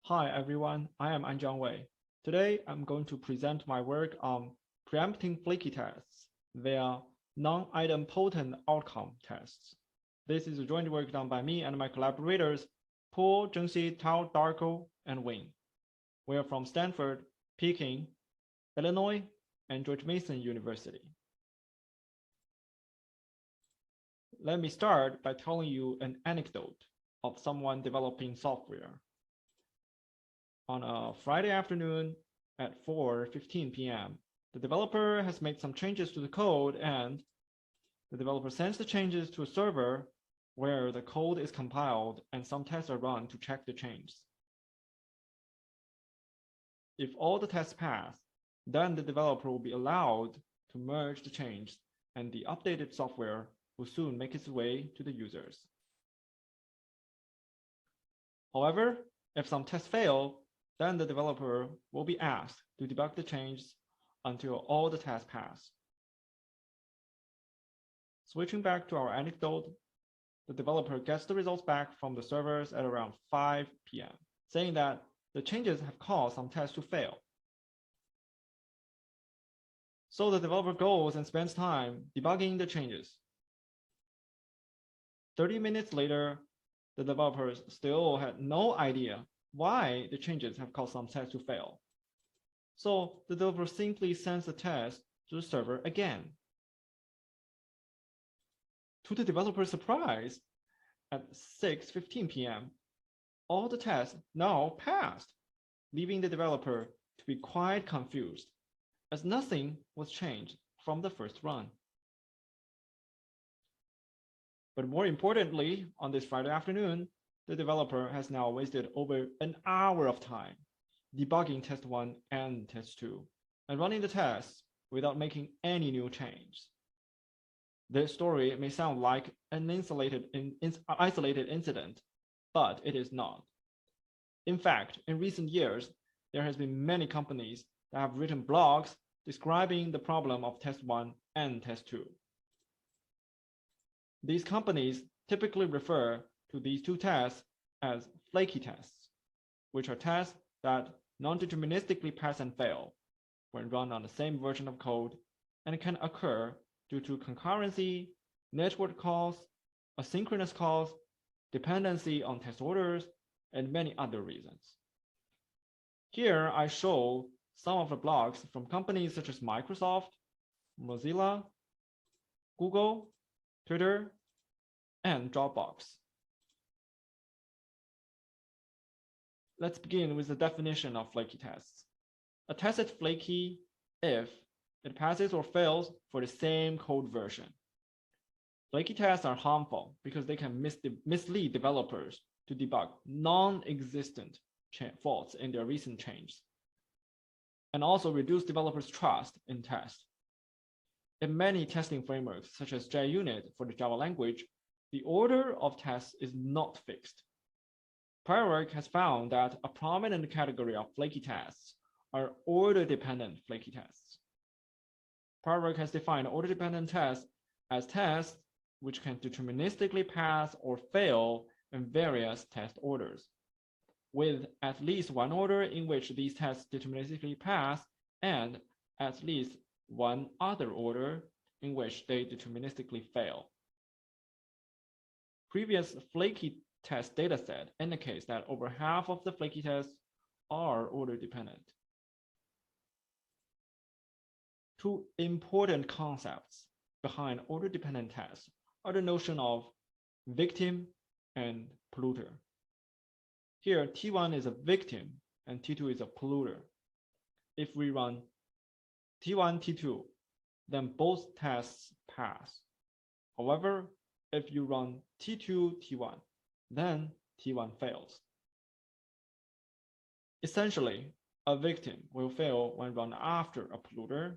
Hi everyone, I am Anjiang Wei. Today I'm going to present my work on preempting flaky tests via non-idempotent-outcome tests. This is a joint work done by me and my collaborators, Paul, Zhengxi, Tao, Darko, and Wayne. We are from Stanford, Peking, Illinois, and George Mason University. Let me start by telling you an anecdote of someone developing software. On a Friday afternoon at 4:15 p.m., the developer has made some changes to the code, and the developer sends the changes to a server where the code is compiled and some tests are run to check the changes. If all the tests pass, then the developer will be allowed to merge the changes, and the updated software will soon make its way to the users. However, if some tests fail, then the developer will be asked to debug the changes until all the tests pass. Switching back to our anecdote, the developer gets the results back from the servers at around 5 p.m., saying that the changes have caused some tests to fail. So the developer goes and spends time debugging the changes. 30 minutes later, the developers still had no idea why the changes have caused some tests to fail. So the developer simply sends the test to the server again. To the developer's surprise, at 6:15 p.m., all the tests now passed, leaving the developer to be quite confused, as nothing was changed from the first run. But more importantly, on this Friday afternoon, the developer has now wasted over an hour of time debugging test 1 and test 2 and running the tests without making any new change. This story may sound like an isolated incident, but it is not. In fact, in recent years, there has been many companies that have written blogs describing the problem of test 1 and test 2. These companies typically refer to these two tests as flaky tests, which are tests that non-deterministically pass and fail when run on the same version of code, and can occur due to concurrency, network calls, asynchronous calls, dependency on test orders, and many other reasons. Here I show some of the blogs from companies such as Microsoft, Mozilla, Google, Twitter, and Dropbox. Let's begin with the definition of flaky tests. A test is flaky if it passes or fails for the same code version. Flaky tests are harmful because they can mislead developers to debug non-existent faults in their recent changes, and also reduce developers' trust in tests. In many testing frameworks, such as JUnit for the Java language, the order of tests is not fixed. Prior work has found that a prominent category of flaky tests are order-dependent flaky tests. Prior work has defined order-dependent tests as tests which can deterministically pass or fail in various test orders, with at least one order in which these tests deterministically pass and at least one other order in which they deterministically fail. Previous flaky test dataset indicates that over half of the flaky tests are order dependent. Two important concepts behind order dependent tests are the notion of victim and polluter. Here, T1 is a victim and T2 is a polluter. If we run T1, T2, then both tests pass. However, if you run T2, T1, then T1 fails. Essentially, a victim will fail when run after a polluter,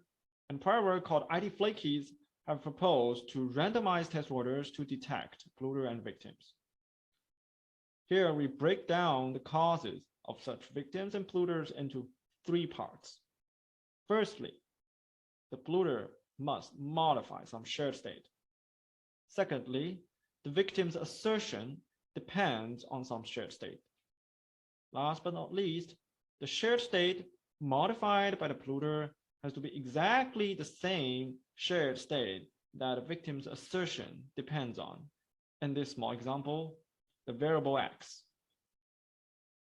and prior work called ID Flakies have proposed to randomize test orders to detect polluter and victims. Here we break down the causes of such victims and polluters into three parts. Firstly, the polluter must modify some shared state. Secondly, the victim's assertion depends on some shared state. Last but not least, the shared state modified by the polluter has to be exactly the same shared state that the victim's assertion depends on. In this small example, the variable x.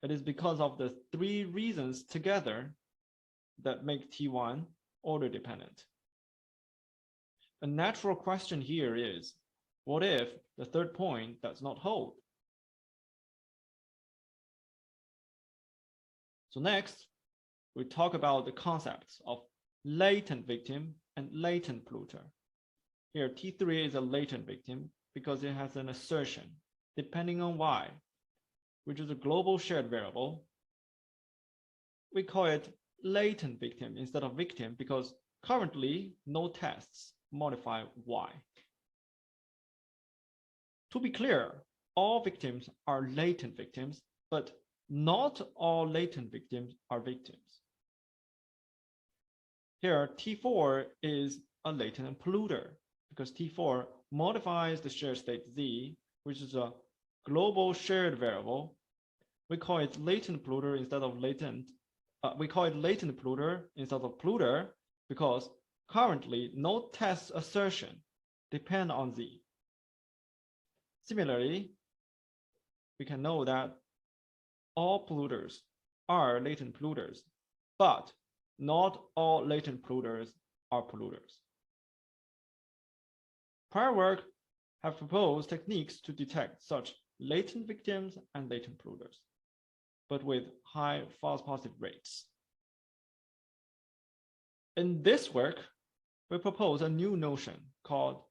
It is because of the three reasons together that make T1 order dependent. A natural question here is, what if the third point does not hold? So next, we talk about the concepts of latent victim and latent polluter. Here, T3 is a latent victim because it has an assertion depending on y, which is a global shared variable. We call it latent victim instead of victim because currently no tests modify y. To be clear, all victims are latent victims, but not all latent victims are victims. Here, T4 is a latent polluter because T4 modifies the shared state Z, which is a global shared variable. We call it latent polluter instead of latent. We call it latent polluter instead of polluter because currently no test assertion depend on Z. Similarly, we can know that all polluters are latent polluters, but not all latent polluters are polluters. Prior work have proposed techniques to detect such latent victims and latent polluters, but with high false positive rates. In this work, we propose a new notion called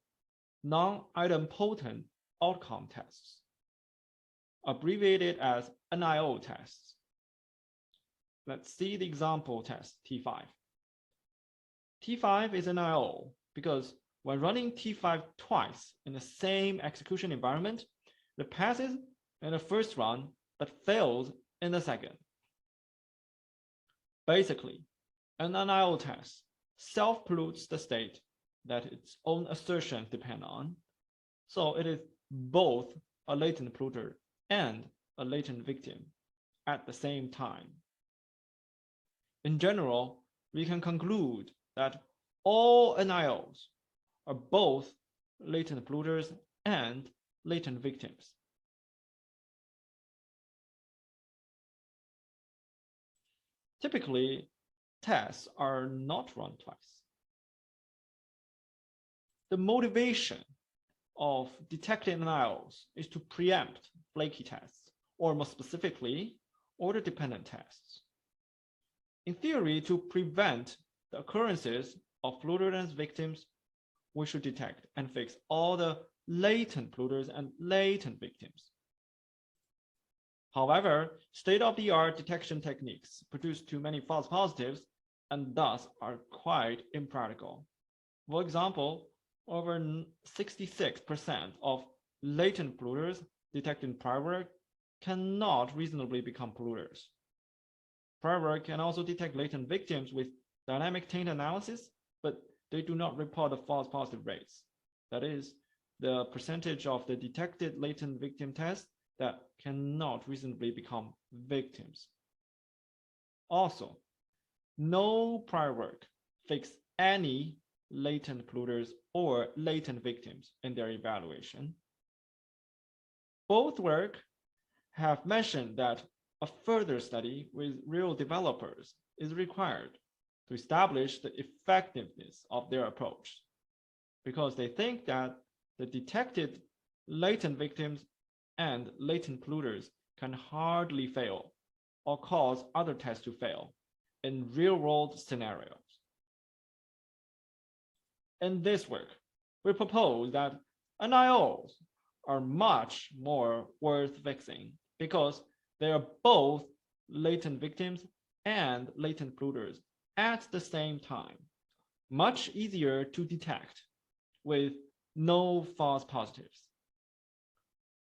Non-Idempotent-Outcome tests, abbreviated as NIO tests. Let's see the example test, T5. T5 is NIO because when running T5 twice in the same execution environment, it passes in the first run but fails in the second. Basically, an NIO test self-pollutes the state that its own assertions depend on, so it is both a latent polluter and a latent victim at the same time. In general, we can conclude that all NIOs are both latent polluters and latent victims. Typically, tests are not run twice. The motivation of detecting NIOs is to preempt flaky tests, or more specifically, order-dependent tests. In theory, to prevent the occurrences of polluters victims, we should detect and fix all the latent polluters and latent victims. However, state-of-the-art detection techniques produce too many false positives and thus are quite impractical. For example, over 66% of latent polluters detected in prior work cannot reasonably become polluters. Prior work can also detect latent victims with dynamic taint analysis, but they do not report the false positive rates. That is, the percentage of the detected latent victim tests that cannot reasonably become victims. Also, no prior work fixed any latent polluters or latent victims in their evaluation. Both work have mentioned that a further study with real developers is required to establish the effectiveness of their approach, because they think that the detected latent victims and latent polluters can hardly fail or cause other tests to fail in real-world scenarios. In this work, we propose that NIOs are much more worth fixing because they are both latent victims and latent polluters at the same time, much easier to detect with no false positives.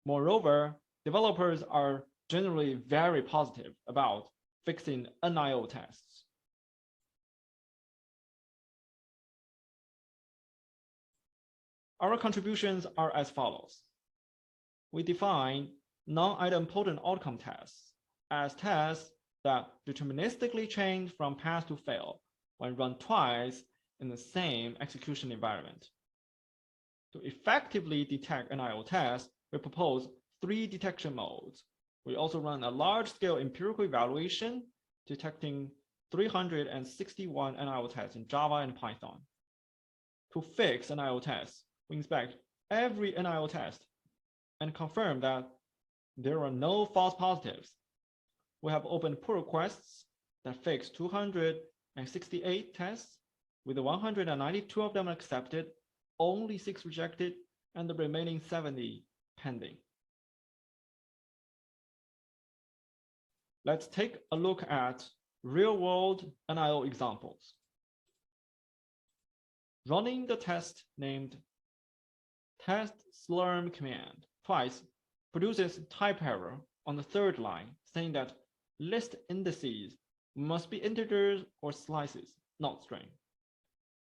Moreover, developers are generally very positive about fixing NIO tests. Our contributions are as follows. We define non-idempotent outcome tests as tests that deterministically change from pass to fail when run twice in the same execution environment. To effectively detect NIO tests, we propose 3 detection modes. We also run a large-scale empirical evaluation detecting 361 NIO tests in Java and Python. To fix NIO tests, we inspect every NIO test and confirm that there are no false positives. We have opened pull requests that fix 268 tests, with 192 of them accepted, only 6 rejected, and the remaining 70 pending. Let's take a look at real-world NIO examples. Running the test named test slurm command twice produces type error on the 3rd line, saying that list indices must be integers or slices, not string.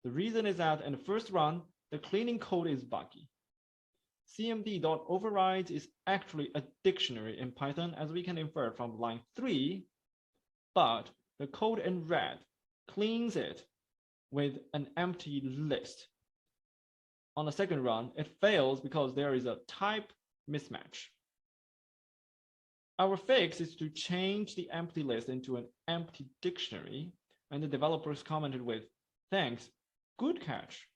The reason is that in the first run, the cleaning code is buggy. cmd.overrides is actually a dictionary in Python, as we can infer from line 3, but the code in red cleans it with an empty list. On the 2nd run, it fails because there is a type mismatch. Our fix is to change the empty list into an empty dictionary, and the developers commented with, "Thanks, good catch."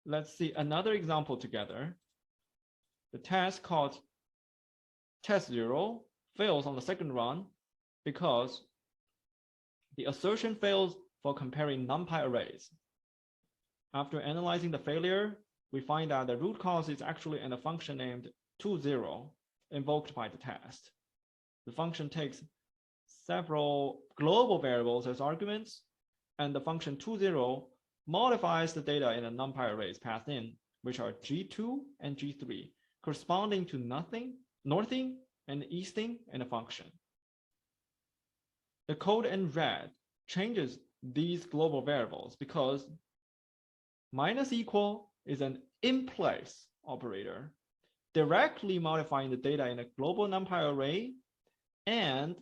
Let's see another example together. The test called test0 fails on the 2nd run because the assertion fails for comparing NumPy arrays. After analyzing the failure, we find that the root cause is actually in a function named to0 invoked by the test. The function takes several global variables as arguments, and the function to0 modifies the data in the NumPy arrays passed in, which are G2 and G3, corresponding to northing and easting in a function. The code in red changes these global variables because -= is an in-place operator, directly modifying the data in a global NumPy array, and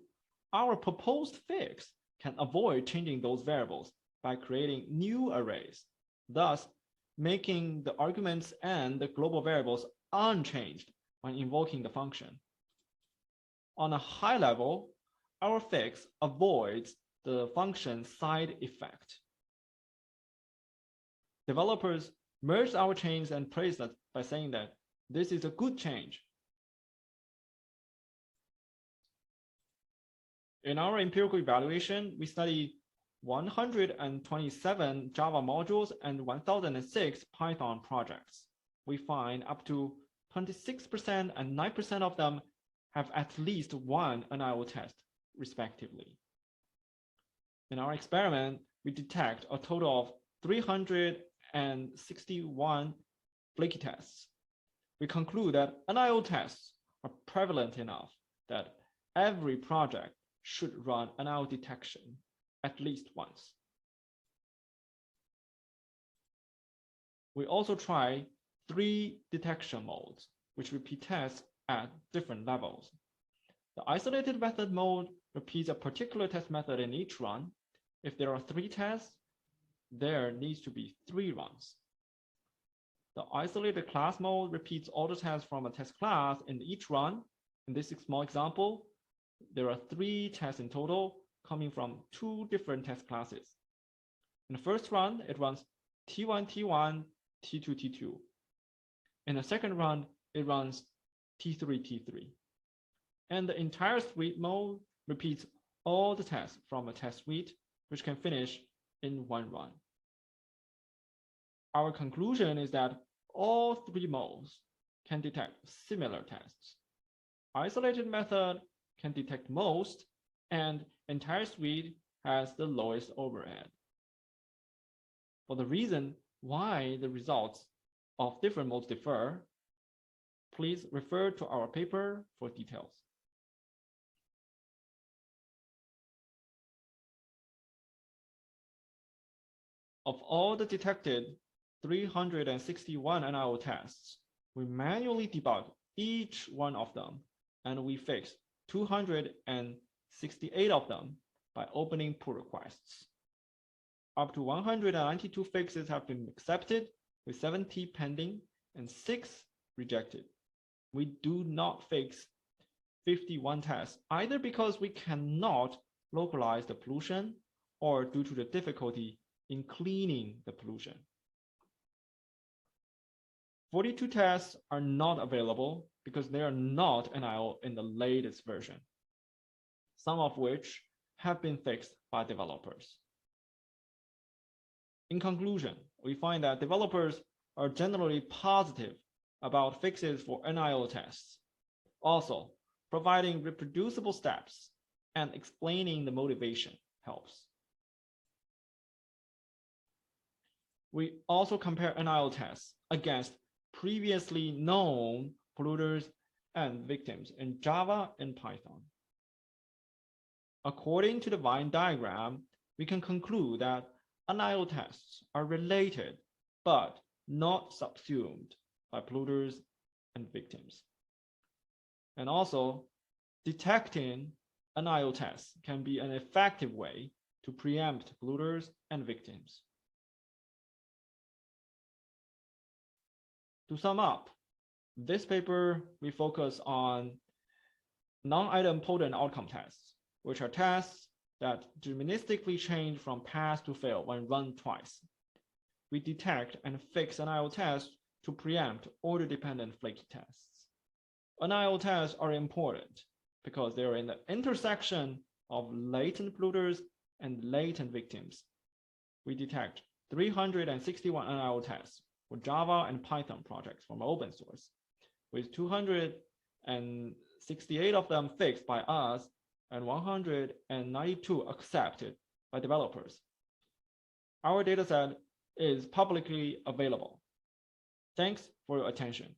our proposed fix can avoid changing those variables by creating new arrays, thus making the arguments and the global variables unchanged when invoking the function. On a high level, our fix avoids the function side effect. Developers merged our change and praised us by saying that this is a good change. In our empirical evaluation, we studied 127 Java modules and 1006 Python projects. We find up to 26% and 9% of them have at least one NIO test, respectively. In our experiment, we detect a total of 361 flaky tests. We conclude that NIO tests are prevalent enough that every project should run NIO detection at least once. We also try 3 detection modes, which repeat tests at different levels. The isolated method mode repeats a particular test method in each run. If there are 3 tests, there needs to be 3 runs. The isolated class mode repeats all the tests from a test class in each run. In this small example, there are 3 tests in total coming from 2 different test classes. In the first run, it runs T1, T1, T2, T2. In the second run, it runs T3, T3. And the entire suite mode repeats all the tests from a test suite, which can finish in 1 run. Our conclusion is that all 3 modes can detect similar tests. Isolated method can detect most, and entire suite has the lowest overhead. For the reason why the results of different modes differ, please refer to our paper for details. Of all the detected 361 NIO tests, we manually debug each one of them, and we fixed 268 of them by opening pull requests. Up to 192 fixes have been accepted, with 70 pending and 6 rejected. We do not fix 51 tests, either because we cannot localize the pollution or due to the difficulty in cleaning the pollution. 42 tests are not available because they are not NIL in the latest version, some of which have been fixed by developers. In conclusion, we find that developers are generally positive about fixes for NIL tests. Also, providing reproducible steps and explaining the motivation helps. We also compare NIL tests against previously known polluters and victims in Java and Python. According to the Venn diagram, we can conclude that NIL tests are related, but not subsumed by polluters and victims. And also, detecting NIL tests can be an effective way to preempt polluters and victims. To sum up, this paper, we focus on non-idempotent-outcome tests, which are tests that deterministically change from pass to fail when run twice. We detect and fix NIL tests to preempt order-dependent flaky tests. NIL tests are important because they are in the intersection of latent polluters and latent victims. We detect 361 NIL tests for Java and Python projects from open source, with 268 of them fixed by us and 192 accepted by developers. Our dataset is publicly available. Thanks for your attention.